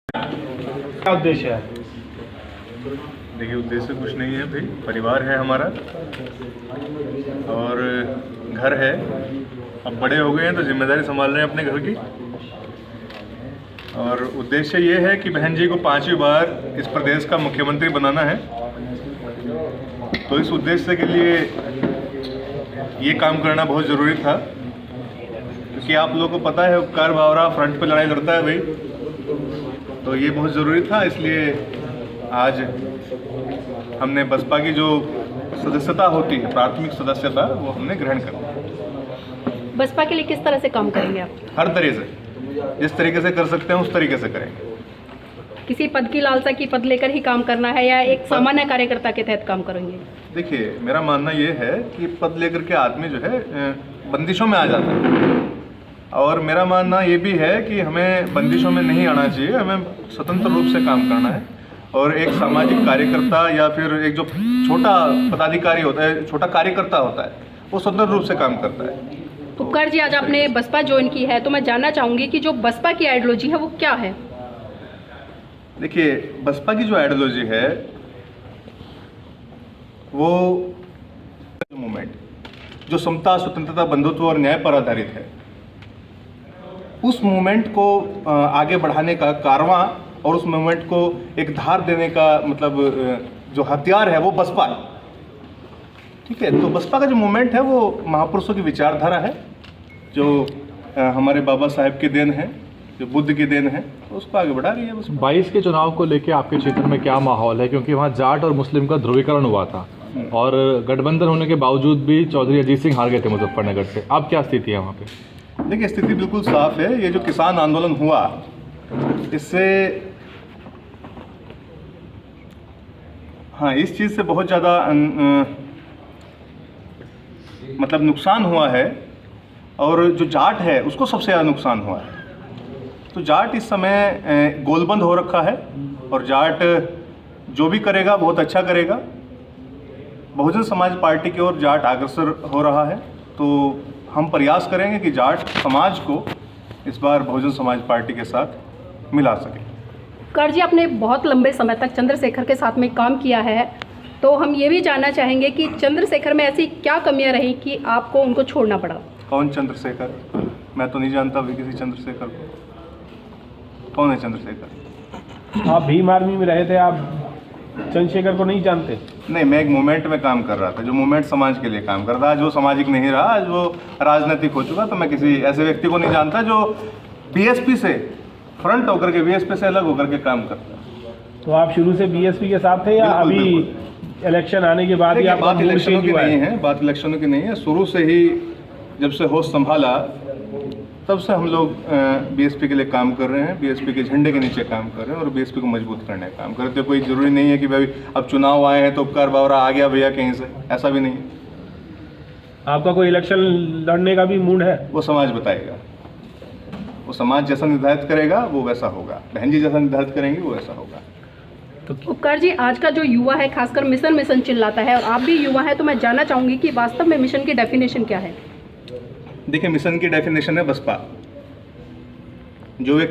क्या उद्देश्य है? देखिए, उद्देश्य कुछ नहीं है भाई, परिवार है हमारा और घर है। अब बड़े हो गए हैं तो जिम्मेदारी संभाल रहे हैं अपने घर की। और उद्देश्य ये है कि बहन जी को 5वीं बार इस प्रदेश का मुख्यमंत्री बनाना है। तो इस उद्देश्य के लिए ये काम करना बहुत ज़रूरी था, क्योंकि आप लोगों को पता है उपकार भावरा फ्रंट पे लड़ाई लड़ता है भाई। तो ये बहुत ज़रूरी था, इसलिए आज हमने बसपा की जो सदस्यता होती है, प्राथमिक सदस्यता, वो हमने ग्रहण कर ली। बसपा के लिए किस तरह से काम करेंगे आप? हर तरह से, जिस तरीके से कर सकते हैं उस तरीके से करेंगे। किसी पद की लालसा की पद लेकर ही काम करना है या एक सामान्य कार्यकर्ता के तहत काम करेंगे? देखिए, मेरा मानना ये है कि पद लेकर के आदमी जो है बंदिशों में आ जाता है, और मेरा मानना ये भी है कि हमें बंदिशों में नहीं आना चाहिए। हमें स्वतंत्र रूप से काम करना है, और एक सामाजिक कार्यकर्ता या फिर एक जो छोटा पदाधिकारी होता है, छोटा कार्यकर्ता होता है, वो स्वतंत्र रूप से काम करता है। उपकार जी, आज आपने बसपा ज्वाइन की है, तो मैं जानना चाहूँगी कि जो बसपा की आइडियोलॉजी है वो क्या है? देखिए, बसपा की जो आइडियोलॉजी है वो मूवमेंट जो समता, स्वतंत्रता, बंधुत्व और न्याय पर आधारित है, उस मूवमेंट को आगे बढ़ाने का कारवां और उस मूवमेंट को एक धार देने का मतलब जो हथियार है वो बसपा है। ठीक है, तो बसपा का जो मूवमेंट है वो महापुरुषों की विचारधारा है, जो हमारे बाबा साहेब की देन है, जो बुद्ध की देन है, तो उसको आगे बढ़ा रही है बसपा। 22 के चुनाव को लेके आपके क्षेत्र में क्या माहौल है? क्योंकि वहाँ जाट और मुस्लिम का ध्रुवीकरण हुआ था और गठबंधन होने के बावजूद भी चौधरी अजीत सिंह हार गए थे मुजफ्फरनगर से। अब क्या स्थिति है वहाँ पे? देखिए, स्थिति बिल्कुल साफ है। ये जो किसान आंदोलन हुआ, इससे हाँ, इस चीज़ से बहुत ज़्यादा मतलब नुकसान हुआ है, और जो जाट है उसको सबसे ज़्यादा नुकसान हुआ है। तो जाट इस समय गोलबंद हो रखा है, और जाट जो भी करेगा बहुत अच्छा करेगा। बहुजन समाज पार्टी की ओर जाट अग्रसर हो रहा है, तो हम प्रयास करेंगे कि जाट समाज को इस बार बहुजन समाज पार्टी के साथ मिला सके। उपकार जी, आपने बहुत लंबे समय तक चंद्रशेखर के साथ में काम किया है, तो हम ये भी जानना चाहेंगे कि चंद्रशेखर में ऐसी क्या कमियां रही कि आपको उनको छोड़ना पड़ा? कौन चंद्रशेखर? मैं तो नहीं जानता भी किसी चंद्रशेखर को। कौन है चंद्रशेखर? आप भीम आर्मी में रहे थे, आप चंद्रशेखर को नहीं जानते? नहीं, मैं एक मूवमेंट में काम कर रहा था, जो मूवमेंट समाज के लिए काम कर रहा था। आज वो सामाजिक नहीं रहा, आज वो राजनीतिक हो चुका। तो मैं किसी ऐसे व्यक्ति को नहीं जानता जो बीएसपी से फ्रंट होकर के, बीएसपी से अलग होकर के काम करता है। तो आप शुरू से बीएसपी के साथ थे या बिल्कुल, अभी बिल्कुल। इलेक्शन आने के बाद ही आपका बात मूड इलेक्शनों चेंज की हुआ नहीं है? है, बात इलेक्शनों की नहीं है। शुरू से ही जब से होश संभाला तब से हम लोग बीएसपी के लिए काम कर रहे हैं, बीएसपी के झंडे के नीचे काम कर रहे हैं, और बीएसपी को मजबूत करने का काम करते हैं। कोई ज़रूरी नहीं है कि भाई अब चुनाव आए हैं तो उपकार बावरा आ गया भैया कहीं से, ऐसा भी नहीं है। आपका कोई इलेक्शन लड़ने का भी मूड है? वो समाज बताएगा, वो समाज जैसा निर्धारित करेगा वो वैसा होगा। बहन जी जैसा निर्धारित करेंगे वो वैसा होगा। उपकार जी, आज का जो युवा है खासकर मिशन चिल्लाता है, और आप भी युवा हैं, तो मैं जानना चाहूँगी कि वास्तव में मिशन की डेफिनेशन क्या है? देखिए, मिशन की डेफिनेशन है बसपा। जो एक